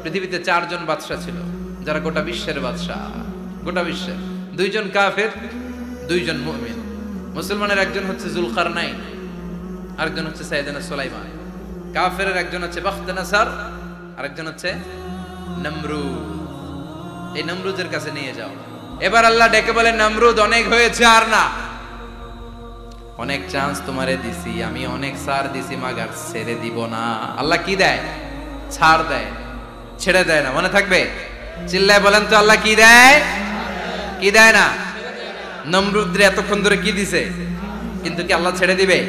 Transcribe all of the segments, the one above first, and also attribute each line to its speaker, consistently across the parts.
Speaker 1: পৃথিবীতে 4 জন বাদশা ছিল যারা গোটা বিশ্বের বাদশা, গোটা বিশ্বের। 2 জন কাফের, 2 জন মুমিন। মুসলমানের একজন হচ্ছে জুলকারনাইন, আরেকজন হচ্ছে সাইয়েদনা সুলাইমান। কাফেরের একজন হচ্ছে বাখতানাসার, আরেকজন হচ্ছে নমরুদ। এই নমরুদের কাছে নিয়ে যাও। এবার আল্লাহ ডেকে বলেন, নমরুদ অনেক হয়েছে, আর না, অনেক চান্স তোমারে দিছি আমি, অনেক ছাড় দিছি, মাগার ছেড়ে দিব না। আল্লাহ কি দেয়? ছাড় দেয়, ছেড়ে দেয় না। মনে থাকবে? চিল্লায় বলেন তো, আল্লাহ কি দেয়? কি দেয় না? নমরুদরে এতক্ষণ ধরে কি দিছে, কিন্তু কি আল্লাহ ছেড়ে দিবে?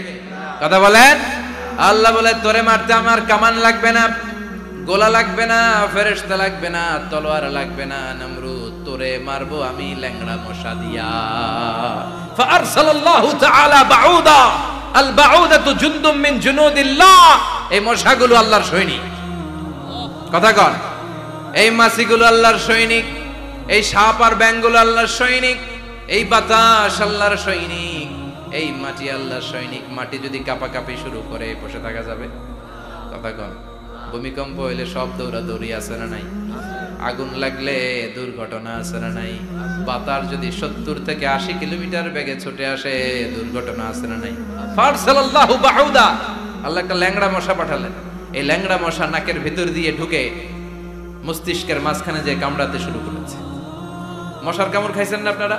Speaker 1: কথা বলেন। আল্লাহ বলে, তোরে মারতে আমার কামান লাগবে না, গোলা লাগবে না, ফেরেশতা লাগবে না, তলোয়ার লাগবে না। নমরুদ, তোরে মারবো আমি ল্যাংড়া মশা দিয়া। ফাআরসালাল্লাহু তাআলা বাউদা, আল বাউদাতু জুনদুম মিন জুনুদিল্লাহ। এই মশাগুলো আল্লাহর সৈনিক। কথা কন। এই মাছিগুলো আল্লাহর সৈনিক, এই সাপ আর ব্যাঙগুলো আল্লাহর সৈনিক, এই বাতাস আল্লাহর সৈনিক, এই মাটি আল্লাহর সৈনিক। মাটি যদি কাঁপাকাঁপি শুরু করে বসে থাকা যাবে? কথা কন। ভূমিকম্প হইলে সব দৌড়াদৌড়ি আছে না নাই? আগুন লাগলে দুর্ঘটনা আছে না নাই? বাতাস যদি 70 থেকে 80 কিলোমিটার বেগে ছুটে আসে, দুর্ঘটনা আছে না নাই? ফারসালাল্লাহু বাউদা, আল্লাহ একটা ল্যাংড়া মশা পাঠালেন। এই ল্যাংড়া মশা নাকের ভিতর দিয়ে ঢুকে মস্তিষ্কের মাঝখানে যে কামড়াতে শুরু করেছে। মশার কামড় খাইছেন না আপনারা?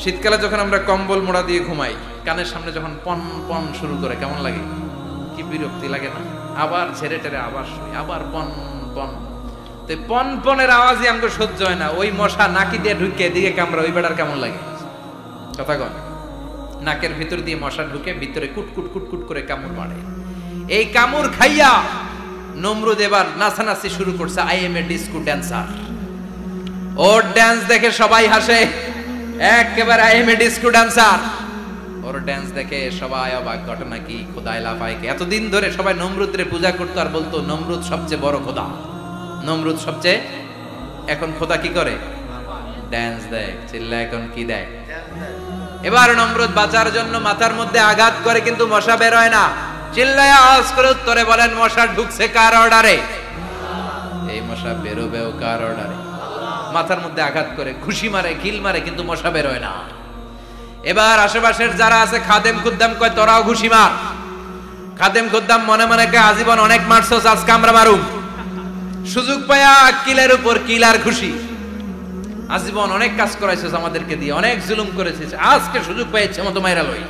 Speaker 1: শীতকালে যখন আমরা কম্বল মোড়া দিয়ে ঘুমাই, কানের সামনে যখন পন পন শুরু করে, কেমন লাগে? কি বিরক্তি লাগে না? আবার ছেড়ে টেরে আবার শুই, আবার পন পন। তো পন পনের আওয়াজই আমাকে সহ্য হয় না। ওই মশা নাকি দিয়ে ঢুকে দিকে কামড়া, ওই বেড়ার কেমন লাগে? কথা কন। নাকের ভিতর দিয়ে মশা ঢুকে ভিতরে কুটকুট কুটকুট করে কামড় মারে। এই কামড় খাইয়া নমরুদ এবার নাচানাচি শুরু করছে। I M A disco dancer. Or dance দেখে সবাই হাসে, একেবারে I M A disco dancer. Or dance দেখে সবাই অবাক। ঘটনা কি? খোদাই লাফায়। এতদিন ধরে সবাই নমরুদরে পূজা করতো আর বলতো নমরুদ সবচেয়ে বড় খোদা, নমরুদ সবচেয়ে। এখন খোদা কি করে? ড্যান্স দেয়। চিল্লা এখন কি দেয়? এবার নমরুদ বাঁচার জন্য মাথার মধ্যে আঘাত করে, কিন্তু মশা বের হয় না। চিল্লায় আওয়াজ করে উত্তরে বলেন, মশা ঢুকছে কার অর্ডারে? এই মশা বেরোবেও কার অর্ডারে? মাথার মধ্যে আঘাত করে ঘুষি মারে, কিল মারে, কিন্তু মশা বের হয় না। এবার আশেপাশের যারা আছে খাদেম খুদ্দাম কয়, তোরাও ঘুষি মার। খাদেম খুদ্দাম মনে মনে কয়, আজীবন অনেক মারছস, আজকে আমরা মারুম। সুযোগ পায়া কিলের উপর কিল আর ঘুষি। আজীবন অনেক কাজ করাইছস আমাদেরকে দিয়ে, অনেক জুলুম করেছিস, আজকে সুযোগ পাইছে মতো মাইরা লই।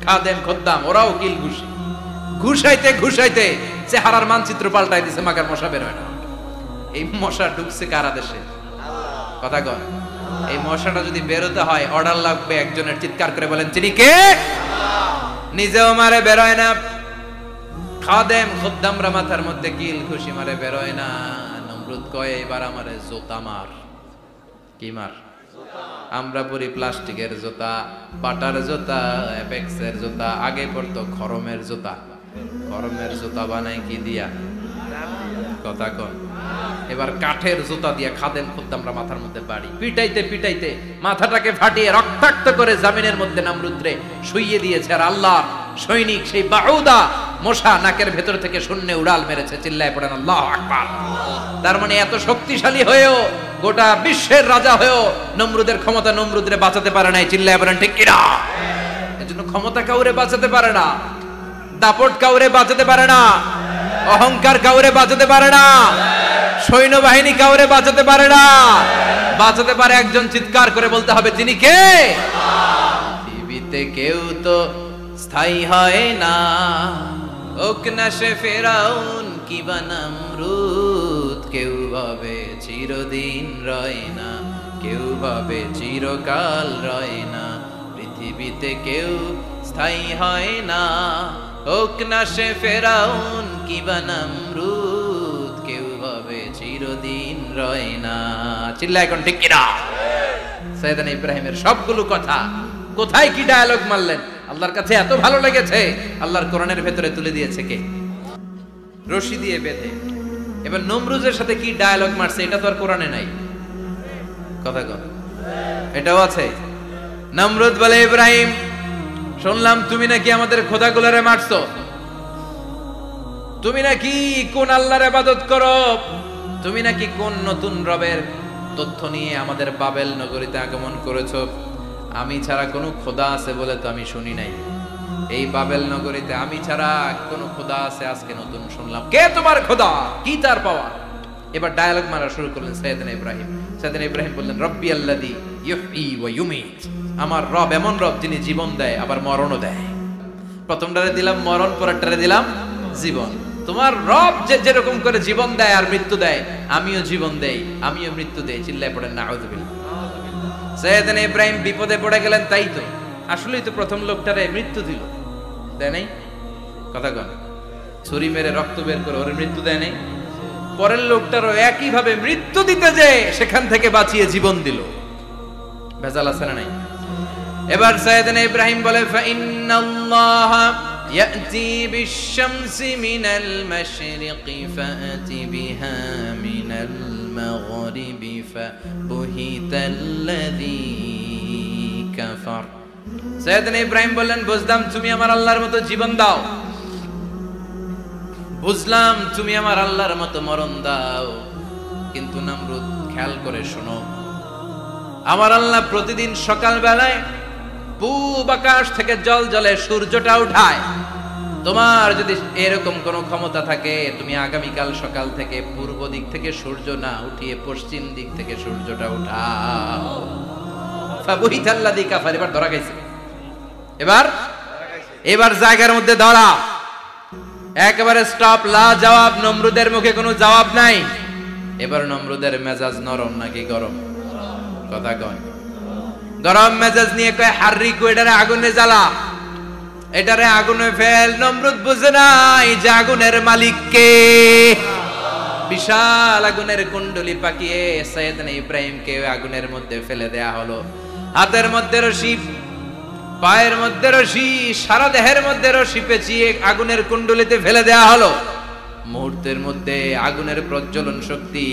Speaker 1: খাদেম খুদ্দাম ওরাও কিল ঘুষি। ঘুষাইতে ঘুষাইতে চেহারার মানচিত্র পাল্টাই দিছে, মাগার মশা বের হয় না। এই মশা ঢুকছে কারা দেশে? কথা কন। এই মশাটা যদি বেরোতে হয়, অর্ডার লাগবে একজনের। চিৎকার করে বলেন, তিনি কে? নিজেও মারে, বেরোয় না। খাদেম খুদ্দামরা মাথার মধ্যে কিল ঘুষি মারে, বেরোয় না। নমরুদ কয়, এবার আমারে জুতা মার। কি মার? আমরা পরি প্লাস্টিকের জুতা, বাটার জুতা, অ্যাপেক্সের জুতা। আগে পড়তো খরমের জুতা। খরমের জুতা বানাই কি দিয়া? কথা কন। এবার কাঠের জুতা দিয়ে খাদেম খুদ্দামরা মাথার মধ্যে বাড়ি। পিটাইতে পিটাইতে মাথাটাকে ফাটিয়ে রক্তাক্ত করে জমিনের মধ্যে নমরুদরে শুইয়ে দিয়েছে। আর আল্লাহ সৈনিক সেই বাউদা মশা নাকের ভেতর থেকে শূন্যে উড়াল মেরেছে। চিল্লায় পড়েন আল্লাহু আকবার। তার মানে এত শক্তিশালী হয়েও, গোটা বিশ্বের রাজা হয়েও নমরুদের ক্ষমতা নমরুদরে বাঁচাতে পারে নাই। চিল্লায় পড়েন ঠিক কিনা? এজন্য ক্ষমতা কাউরে বাঁচাতে পারে না, দাপট কাউরে বাঁচাতে পারে না, অহংকার কাউরে বাঁচাতে পারে না, সৈন্যবাহিনী কাউরে বাঁচাতে পারে না। বাঁচাতে পারে একজন। চিৎকার করে বলতে হবে, তিনি কে? পৃথিবীতে কেউ তো স্থায়ী হয় না, হোক না সে ফেরাউন কিবা নমরুদ। কেউ ভাবে চিরদিন রয় না, কেউ ভাবে চিরকাল রয় না। পৃথিবীতে কেউ স্থায়ী হয় না, হোক না সে ফেরাউন কিবা নমরুদ। কেউ ভাবে চিরদিন রয় না। চিল্লা এখন ঠিক কিনা? সাইয়েদনা ইব্রাহিমের সবগুলো কথা কোথায় কি ডায়ালগ মারলেন, আল্লাহর কাছে এত ভালো লেগেছে। আল্লাহর কোরআনের ভেতরে তুলে দিয়েছে কে? রশি দিয়ে বেঁধে। এবার নমরুদের সাথে কি ডায়ালগ মারছে, এটা তো আর কোরআনে নাই। কথা কর, এটাও আছে। নমরুদ বলে, ইব্রাহিম শুনলাম তুমি নাকি আমাদের খোদাগুলোরে মারছো। তুমি নাকি কোন আল্লাহর ইবাদত করো, তুমি নাকি কোন নতুন রবের তথ্য নিয়ে আমাদের বাবেল নগরীতে আগমন করেছো। আমি ছাড়া কোনো খোদা আছে বলে তো আমি শুনি নাই। এই বাবেল নগরীতে আমি ছাড়া কোনো খোদা আছে আজকে নতুন শুনলাম। কে তোমার খোদা, কি তার পাওয়া? এবার ডায়ালগ মারা শুরু করলেন সাইয়েদনা ইব্রাহিম। সাইয়েদনা ইব্রাহিম বললেন, রব্বি আল্লাযী ইউহয়ী ওয়া ইউমীত, আমার রব এমন রব যিনি জীবন দেয় আবার মরণও দেয়। প্রথমটারে দিলাম মরণ, পরেরটারে দিলাম জীবন। তোমার রব যে যেরকম করে জীবন দেয় আর মৃত্যু দেয়, আমিও জীবন দেই, আমিও মৃত্যু দেই। চিল্লায় পড়েন নাউযুবিল্লাহ। সাইয়েদনা ইব্রাহিম বিপদে পড়ে গেলেন। তাই তো, আসলেই তো প্রথম লোকটারে মৃত্যু দিল, দেয় নাই? কথা কন, ছুরি মেরে রক্ত বের করে ওর মৃত্যু দেয় নাই? পরের লোকটারও একই ভাবে মৃত্যু দিতে যে সেখান থেকে বাঁচিয়ে জীবন দিল। ভেজাল আছে না নাই? এবার সাইয়েদনা ইব্রাহিম বলে, ফাইন্নাল্লাহা ইয়াতি বিশ-শামসি মিনাল মাশরিকি ফাতি বিহা মিনাল মাগরিবি ফাবুহিতাল্লাযী কাফার। সাইয়েদনা ইব্রাহিম বললেন, বুঝলাম তুমি আমার আল্লাহর মতো জীবন দাও, বুঝলাম তুমি আমার আল্লাহর মতো মরণ দাও, কিন্তু নমরুদ খেয়াল করে শোনো, আমার আল্লাহ প্রতিদিন সকাল বেলায় পূব আকাশ থেকে জল জলে সূর্যটা উঠায়। তোমার যদি এরকম কোন ক্ষমতা থাকে, তুমি আগামীকাল সকাল থেকে পূর্ব দিক থেকে সূর্য না উঠিয়ে পশ্চিম দিক থেকে সূর্যটা উঠাও। ফাবুহিতাল্লাযী কাফার। এবার ধরা খাইছে, এবার জায়গার মধ্যে ধরা, একেবারে স্টপ, লা জবাব। নমরুদের মুখে কোনো জবাব নাই। এবার নমরুদের মেজাজ নরম নাকি গরম? কথা কয়। গরম মেজাজ নিয়ে কয়, হাররিকু, এটারে আগুনে জ্বালা, এটারে আগুনে ফেল। নমরুদ বুঝে নাই যে আগুনের মালিক কে। বিশাল আগুনের কুণ্ডলি পাকিয়ে সাইয়েদনা ইব্রাহিমকে আগুনের মধ্যে ফেলে দেয়া হলো। হাতের মধ্যে রশি, পায়ের মধ্যে রশি, সারা দেহের মধ্যে রশি পেঁচিয়ে আগুনের কুণ্ডলিতে ফেলে দেয়া হলো। মুহূর্তের মধ্যে আগুনের প্রজ্বলন শক্তি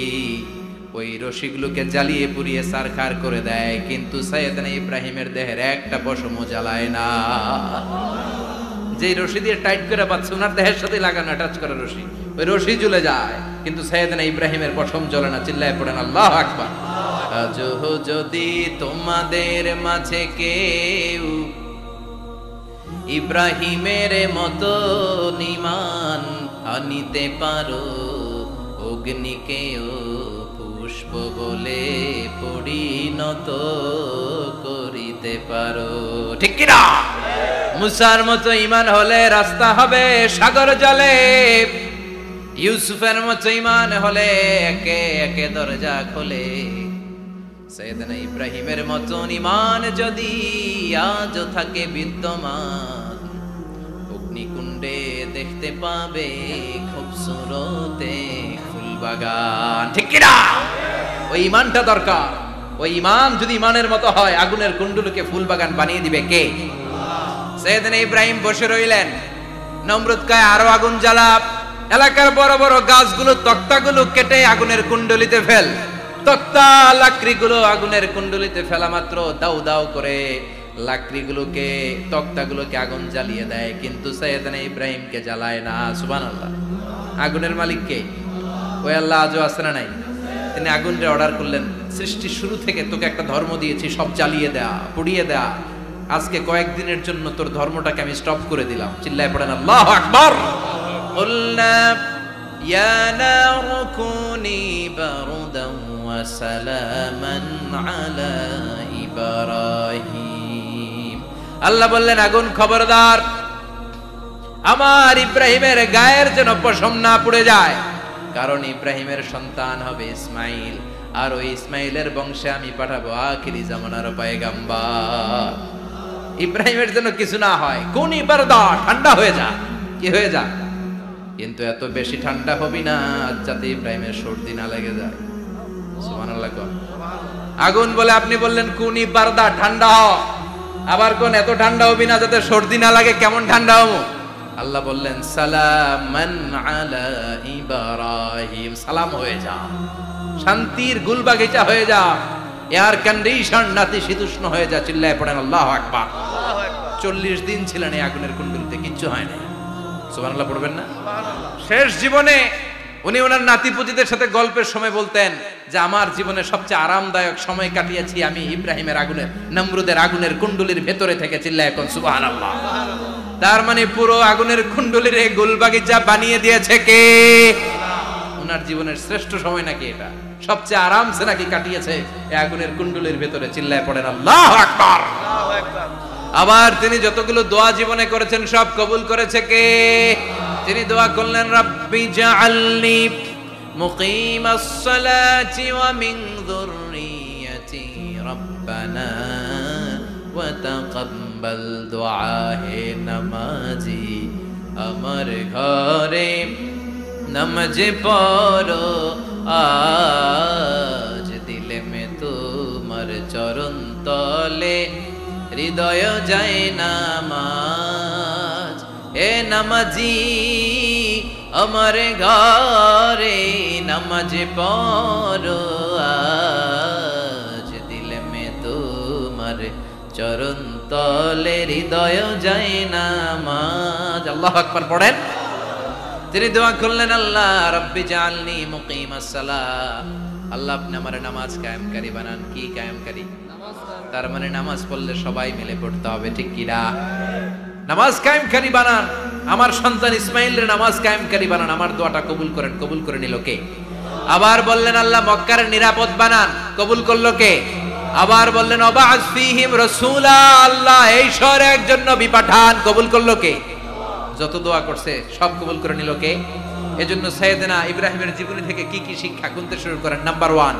Speaker 1: ওই রশিগুলোকে জ্বালিয়ে পুড়িয়ে সারখার করে দেয়, কিন্তু সাইয়েদনা ইব্রাহিমের দেহের একটা পশমও জ্বালায় না। যে রশি দিয়ে টাইট করে বাঁধছে, ওনার দেহের সাথে লাগানো অ্যাটাচ করা রশি, ওই রশি জ্বলে যায়, কিন্তু সাইয়েদনা ইব্রাহিমের পশম জ্বলে না। চিল্লায় পড়েন আল্লাহু আকবার। আজো যদি তোমাদের মাঝে কেউ ইব্রাহিমের মতো ঈমান আনিতে পারো, অগ্নিকেও পুষ্প বলে পরিণত করিতে পারো, ঠিক কি না? মুসার মতো ঈমান হলে রাস্তা হবে সাগর জলে, ইউসুফের মতো ঈমান হলে একে একে দরজা খোলে। সাইয়েদনা ইব্রাহিমের মতন ঈমান যদি আজ থাকে বিদ্যমান, অগ্নিকুণ্ডে দেখতে পাবে খুবসুরতে ফুলবাগান, ঠিক কি না? ওই ঈমানটা দরকার। ওই ঈমান যদি ঈমানের মতো হয়, আগুনের কুণ্ডলকে ফুলবাগান বানিয়ে দিবে কে? সাইয়েদনা ইব্রাহিম বসে রইলেন। নমরুদ কয়, আরো আগুন জ্বালা, এলাকার বড় বড় গাছগুলো, তক্তাগুলো কেটে আগুনের কুণ্ডলিতে ফেল। তক্তা লাকড়িগুলো আগুনের কুণ্ডলিতে ফেলা মাত্র দাউ দাউ করে লাকড়িগুলোকে, তক্তাগুলোকে আগুন জ্বালিয়ে দেয়, কিন্তু সাইয়েদনা ইব্রাহিমকে জ্বালায় না। সুবহানাল্লাহ। আগুনের মালিক কে? ওই আল্লাহ আজও আছে না নাই? তিনি আগুনরে অর্ডার করলেন, সৃষ্টির শুরু থেকে তোকে একটা ধর্ম দিয়েছি, সব জ্বালিয়ে দেয়া, পুড়িয়ে দেয়া, আজকে কয়েকদিনের জন্য তোর ধর্মটাকে আমি স্টপ করে দিলাম। চিল্লায় পড়েন আল্লাহু আকবার। কুলনা ইয়া নারু কুনি বারদান ওয়া সালামান আলা ইব্রাহিম। আল্লাহ বললেন, আগুন খবরদার, আমার ইব্রাহিমের গায়ের যেন পশম না পুড়ে যায়, কারণ ইব্রাহিমের সন্তান হবে ইসমাইল, আর ওই ইসমাইলের বংশে আমি পাঠাবো আখিরি জামানার পয়গাম্বর। ইব্রাহিমের জন্য কিছু না হয়, কুনি বারদা, ঠান্ডা হয়ে যা। কি হয়ে যা? কিন্তু এত বেশি ঠান্ডা হবি না যাতে ইব্রাহিমের সর্দি না লেগে যায়। সুবহানাল্লাহ। আগুন বলে, আপনি বললেন কুনি বারদা, ঠান্ডা হ, আবার কোন এত ঠান্ডা হবি না যাতে সর্দি না লাগে। কেমন ঠান্ডা হবো? আল্লাহ বললেন, সালামান আলা ইব্রাহিম, সালাম হয়ে যা, শান্তির গুলবাগিচা হয়ে যা, এয়ার কন্ডিশন নাতিশীতোষ্ণ হয়ে যা। চিল্লায় পড়েন আল্লাহু আকবার। 40 দিন ছিলেন এই আগুনের কুণ্ডলিতে, কিচ্ছু হয় না। সুবহানাল্লাহ পড়বেন না? শেষ জীবনে উনি ওনার নাতিপুতিদের সাথে গল্পের সময় বলতেন যে আমার জীবনে সবচেয়ে আরামদায়ক সময় কাটিয়েছি আমি ইব্রাহিমের আগুনের, নমরুদের আগুনের কুণ্ডুলির ভেতরে থেকে। চিল্লায় এখন সুবহানাল্লাহ। তার মানে পুরো আগুনের কুণ্ডুলির গুলবাগিচা বানিয়ে দিয়েছে কে? ওনার জীবনের শ্রেষ্ঠ সময় নাকি এটা, সবচেয়ে আরামসে নাকি কাটিয়েছে এই আগুনের কুণ্ডুলির ভেতরে। চিল্লায় পড়েন আল্লাহু আকবার। আবার তিনি যতগুলো দোয়া জীবনে করেছেন সব কবুল করেছে কে? তিনি দোয়া করলেন রাব্বি জাআলনি মুকিমাস সালাতি ওয়া মিন যুররিয়াতি রাব্বানা ওয়া তাকাব্বাল দুআ। হে নামাজি আমার ঘরে নামাজ পড়ো আজ, দিলে মে তোমার চরণ তলে হৃদয় যায় নামাজ। হে নামাজি আমার ঘরে নামাজ পড়ো আজ, দিলে মে তোমার চরণ তলে হৃদয় যায় নামাজ। আল্লাহু আকবার পড়েন। তিনি দোয়া করলেন আল্লাহ রাব্বি জাআলনি মুকিমাস সালাহ, আল্লাহ আপনি আমার নামাজ কায়েমকারী বানান। কি কায়েমকারী? তার মানে নামাজ পড়লে সবাই মিলে পড়তে হবে, ঠিক কি না? নামাজ কায়েমকারী বানান। আমার সন্তান ইসমাইলের নামাজ কায়েমকারী বানান। আমার দোয়াটা কবুল করেন। কবুল করে নিল কে? আবার বললেন আল্লাহ মক্কার নিরাপদ বানান। কবুল করলো কে? আবার বললেন ওয়াবা'আস ফীহিম রাসূলা, আল্লাহ এই শহরে একজন নবী পাঠান। কবুল করলো কে? যত দোয়া করছে সব কবুল করে নিল কে? এজন্য সাইয়েদনা ইব্রাহিমের জীবনী থেকে কি কি শিক্ষা গুনতে শুরু করেন। নাম্বার 1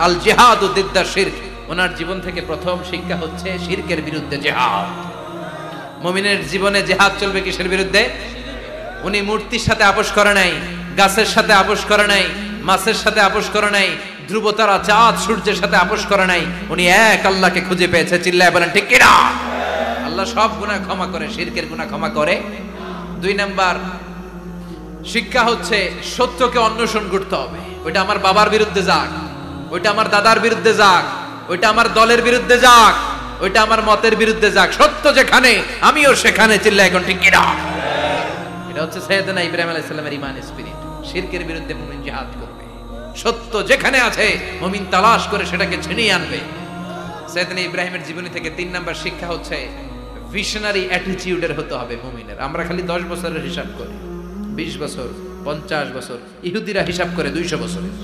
Speaker 1: আল জিহাদু দিদ্দা শিরক। ওনার জীবন থেকে প্রথম শিক্ষা হচ্ছে শিরকের বিরুদ্ধে জিহাদ। মুমিনের জীবনে জিহাদ চলবে কিসের বিরুদ্ধে? উনি মূর্তির সাথে আপোষ করে নাই, গাছের সাথে আপোষ করে নাই, মাছের সাথে আপোষ করে নাই, ধ্রুবতারা চাঁদ সূর্যের সাথে আপোষ করে নাই। উনি এক আল্লাহকে খুঁজে পেয়েছে। চিল্লায় বলেন ঠিক কি না? আল্লাহ সব গুনাহ ক্ষমা করে, শিরকের গুনাহ ক্ষমা করে। 2 নাম্বার শিক্ষা হচ্ছে সত্যকে অন্বেষণ করতে হবে। ওইটা আমার বাবার বিরুদ্ধে যাক, ওইটা আমার দাদার বিরুদ্ধে যাক, ওইটা আমার দলের বিরুদ্ধে যাক, ওইটা আমার মতের বিরুদ্ধে যাক, সত্য যেখানে আমিও সেখানে। চিল্লায় এখন ঠিক কি না? এটা হচ্ছে সাইয়েদনা ইব্রাহিম আলাইহিস সালামের ঈমানের স্পিরিট। শিরকের বিরুদ্ধে মুমিন জিহাদ করবে। সত্য যেখানে আছে মুমিন তালাশ করে সেটাকে ছিনিয়ে আনবে। সাইয়েদনা ইব্রাহিমের জীবনী থেকে 3 নাম্বার শিক্ষা হচ্ছে ভিশনারি অ্যাটিটিউডের হতে হবে মুমিনের। আমরা খালি 10 বছরের হিসাব করি, 20 বছর, 50 বছর। ইহুদিরা হিসাব করে 200 বছরের।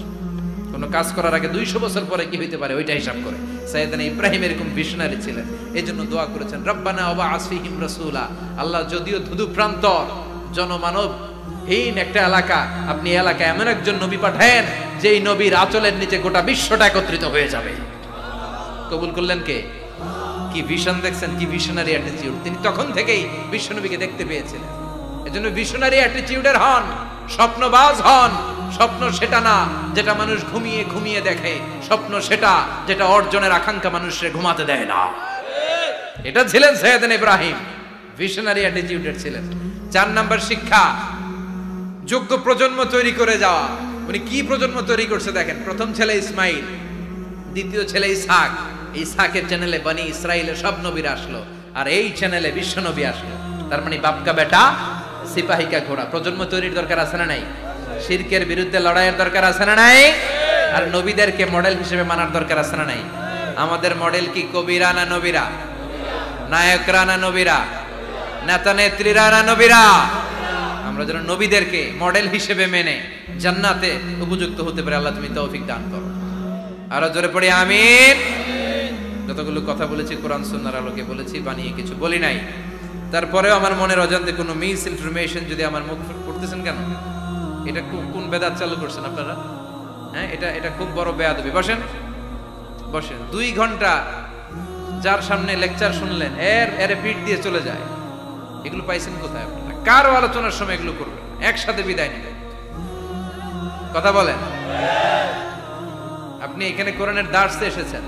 Speaker 1: কোনো কাজ করার আগে 200 বছর পরে কি হইতে পারে ওইটা হিসাব করে। সাইয়েদনা ইব্রাহিম এরকম ভিশনারি ছিলেন। এজন্য দোয়া করেছেন রব্বানা ওয়াবা'আস ফীহিম রাসূলা। আল্লাহ যদিও ধুধু প্রান্তর জনমানব হীন একটা এলাকা, আপনি এলাকায় এমন একজন নবী পাঠান যেই নবীর আঁচলের নিচে গোটা বিশ্বটা একত্রিত হয়ে যাবে। কবুল করলেন কে? কি ভিশন দেখছেন, কি ভিশনারি অ্যাটিটিউড। তিনি তখন থেকেই বিশ্বনবীকে দেখতে পেয়েছিলেন। এজন্য ভিশনারি অ্যাটিটিউডের হন, স্বপ্নবাজ হন। স্বপ্ন সেটা না যেটা মানুষ ঘুমিয়ে ঘুমিয়ে দেখে, স্বপ্ন সেটা যেটা অর্জনের আকাঙ্ক্ষা মানুষকে ঘুমাতে দেয় না। এটা ছিলেন সাইয়েদনা ইব্রাহিম, ভিশনারি অ্যাটিটিউডের ছিলেন। 4 নাম্বার শিক্ষা যোগ্য প্রজন্ম তৈরি করে যাওয়া। উনি কি প্রজন্ম তৈরি করছে দেখেন। প্রথম ছেলে ইসমাইল, দ্বিতীয় ছেলে ইসহাক। ইসহাকের চ্যানেলে বনি ইসরাইলের সব নবীরা আসলো, আর এই চ্যানেলে বিশ্ব নবী আসলো। তার মানে বাপকা বেটা সিপাহিকা ঘোড়া। প্রজন্ম তৈরির দরকার আছে না নাই? শিরকের বিরুদ্ধে লড়াইয়ের দরকার আছে না নাই? আর নবীদেরকে মডেল হিসেবে মানার দরকার আছে না নাই? আমাদের মডেল কি কবিরা না নবীরা? নায়করা না নবীরা? নেতা নেত্রীরা না নবীরা? আমরা যেন নবীদেরকে মডেল হিসেবে মেনে জান্নাতে উপযুক্ত হতে পারে। আল্লাহ তুমি তৌফিক দান করো। আরো জোরে পড়ি আমিন। যতগুলো কথা বলেছি কোরআন সুন্নাহর আলোকে বলেছি, বানিয়ে কিছু বলি নাই। তারপরেও আমার মনের অজান্তে কোনো মিস ইনফরমেশন যদি আমার মুখ পড়তেছেন কেন? এটা কোন বেদাত চালু করছেন আপনারা? হ্যাঁ, এটা খুব বড় বেয়াদবি। বসেন বসেন। 2 ঘন্টা যার সামনে লেকচার শুনলেন, এর পিঠ দিয়ে চলে যায়। এগুলো পাইছেন কোথায় আপনারা? কারো আলোচনার সময় এগুলো করবেন, একসাথে বিদায় নেবেন। কথা বলেন। আপনি এখানে কোরআনের দার্সে এসেছেন,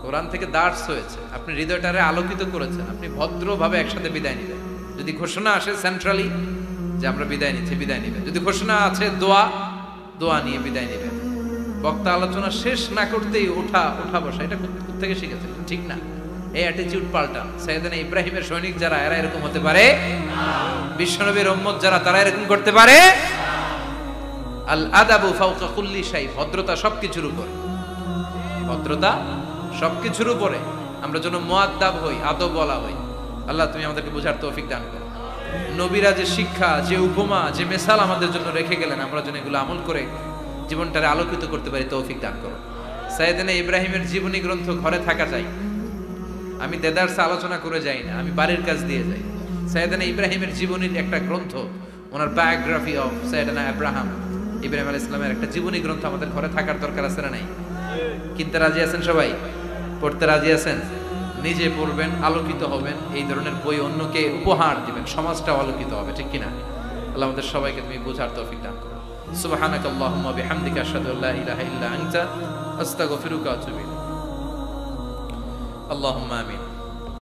Speaker 1: কোরআন থেকে দার্স হয়েছে, আপনি হৃদয়টারে আলোকিত করেছেন, আপনি ভদ্রভাবে একসাথে বিদায় নেবেন। যদি ঘোষণা আসে সেন্ট্রালি যে আমরা বিদায় নিচ্ছি, বিদায় নেবেন। যদি ঘোষণা আছে দোয়া নিয়ে বিদায় নেবেন। বক্তা আলোচনা শেষ না করতেই ওঠা বসা, এটা থেকে শিখেছেন, ঠিক না? এই অ্যাটিটিউড পাল্টান। সাইয়েদনা ইব্রাহিমের সৈনিক যারা, এরা এরকম হতে পারে? বিশ্বনবীর উম্মত যারা, তারা এরকম করতে পারে? আল আদাবু ফাওকা কুল্লি শাই, ভদ্রতা সবকিছুর উপরে, ভদ্রতা সবকিছুর উপরে। আমরা যেন মুআদ্দাব হই, আদব বলা হই। আল্লাহ তুমি আমাদেরকে বোঝার তৌফিক দান করো। নবীরা যে শিক্ষা, যে উপমা, যে মেসাল আমাদের জন্য রেখে গেলেন, আমরা যেন এগুলো আমল করে জীবনটারে আলোকিত করতে পারি, তৌফিক দান করো। সাইয়েদনা ইব্রাহিমের জীবনী গ্রন্থ ঘরে থাকা চাই। আমি দেদারসে আলোচনা করে যাই না, আমি বাড়ির কাজ দিয়ে যাই। সাইয়েদনা ইব্রাহিমের জীবনীর একটা গ্রন্থ, ওনার বায়োগ্রাফি অফ সাইয়েদনা ইব্রাহিম আলাইহিস সালামের একটা জীবনী গ্রন্থ আমাদের ঘরে থাকার দরকার আছে না নাই? কিনতে রাজি আছেন সবাই? পড়তে রাজি আছেন? নিজে পড়বেন, আলোকিত হবেন, এই ধরনের বই অন্যকে উপহার দিবেন, সমাজটাও আলোকিত হবে, ঠিক কিনা? আল্লাহ আমাদের সবাইকে তুমি বোঝার তৌফিক দান করো। সুবহানাকাল্লাহুম্মা বিহামদিকা আশহাদু আল্লা ইলাহা ইল্লা আনতা আস্তাগফিরুকা ওয়া আতুবু ইলাইক। আল্লাহুম্মা আমিন।